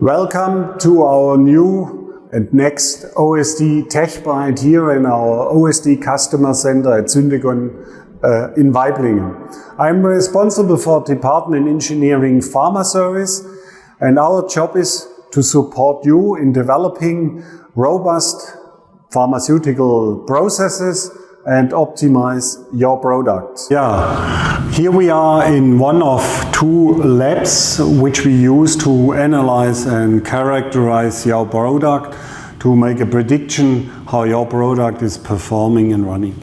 Welcome to our new and next OSD Tech Bite here in our OSD Customer Center at Syntegon in Waiblingen. I'm responsible for Department Engineering Pharma Service, and our job is to support you in developing robust pharmaceutical processes and optimize your products. Here we are in one of two labs which we use to analyze and characterize your product to make a prediction how your product is performing and running.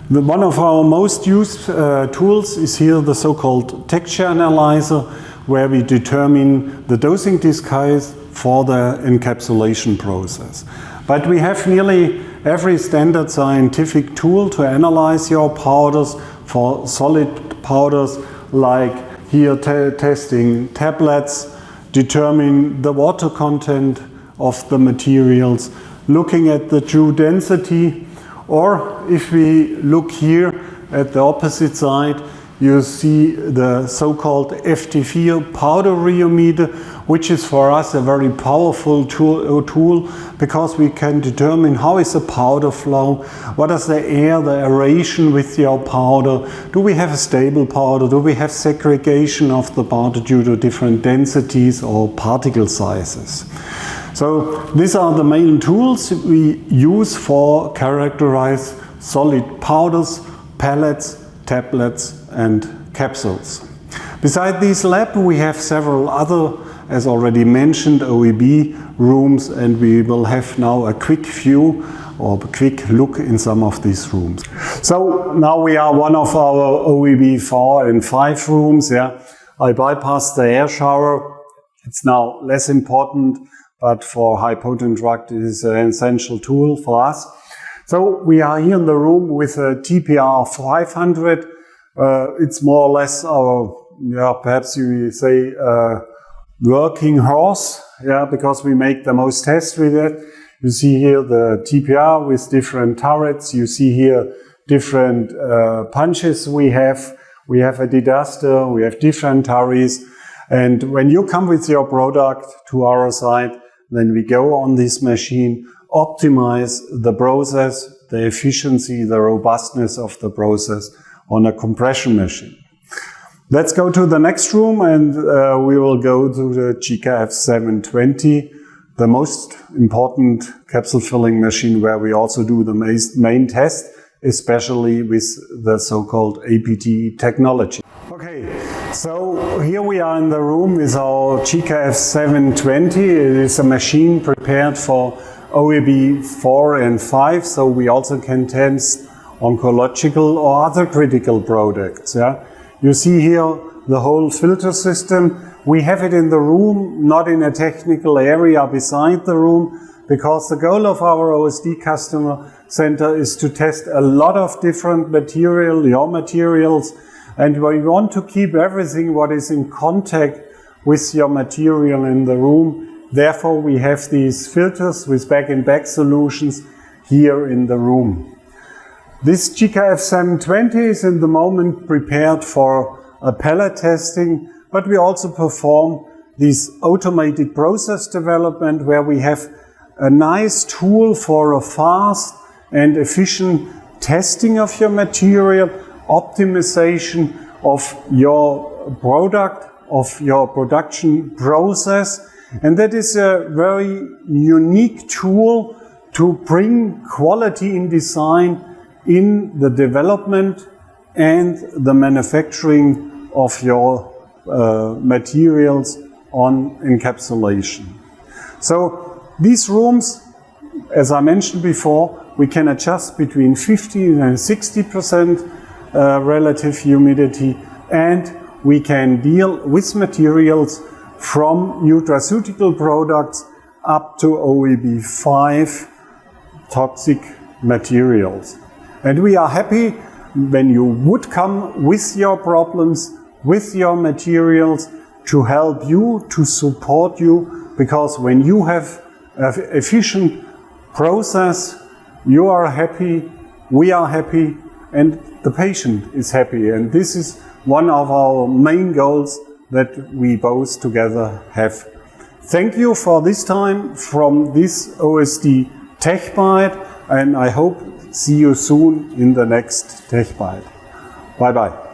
One of our most used tools is here the so-called texture analyzer, where we determine the dosing disguise for the encapsulation process. But we have nearly every standard scientific tool to analyze your powders for solid powders, like here testing tablets, determine the water content of the materials, looking at the true density, or if we look here at the opposite side, you see the so-called FT4 powder rheometer, which is for us a very powerful tool because we can determine how is the powder flow, what is the air, the aeration with your powder, do we have a stable powder, do we have segregation of the powder due to different densities or particle sizes. So these are the main tools we use for characterize solid powders, pellets, tablets and capsules. Beside these labs we have several other, as already mentioned, OEB rooms, and we will have now a quick view or a quick look in some of these rooms. So now we are one of our OEB 4 and 5 rooms. I bypassed the air shower. It's now less important, but for high potent drug it is an essential tool for us. So we are here in the room with a TPR 500. It's more or less our, perhaps you say, working horse, because we make the most tests with it. You see here the TPR with different turrets. You see here different punches we have. We have a deduster, we have different turrets. And when you come with your product to our site, then we go on this machine, optimize the process, the efficiency, the robustness of the process on a compression machine. Let's go to the next room, and we will go to the GKF 720, the most important capsule filling machine where we also do the main test, especially with the so-called APT technology. Okay, so here we are in the room with our GKF 720. It is a machine prepared for OEB 4 and 5, so we also can test oncological or other critical products. You see here the whole filter system. We have it in the room, not in a technical area beside the room, because the goal of our OSD customer center is to test a lot of different materials, and we want to keep everything what is in contact with your material in the room. Therefore, we have these filters with back-in-back solutions here in the room. This GKF 720 is in the moment prepared for a pellet testing, but we also perform this automated process development where we have a nice tool for a fast and efficient testing of your material, optimization of your product, of your production process. And that is a very unique tool to bring quality in design in the development and the manufacturing of your materials on encapsulation. So these rooms, as I mentioned before, we can adjust between 50 and 60% relative humidity, and we can deal with materials from nutraceutical products up to OEB 5 toxic materials. And we are happy when you would come with your problems, with your materials, to help you, to support you, because when you have an efficient process, you are happy, we are happy, and the patient is happy. And this is one of our main goals that we both together have. Thank you for this time from this OSD Tech Bite, and I hope see you soon in the next Tech Bite. Bye bye.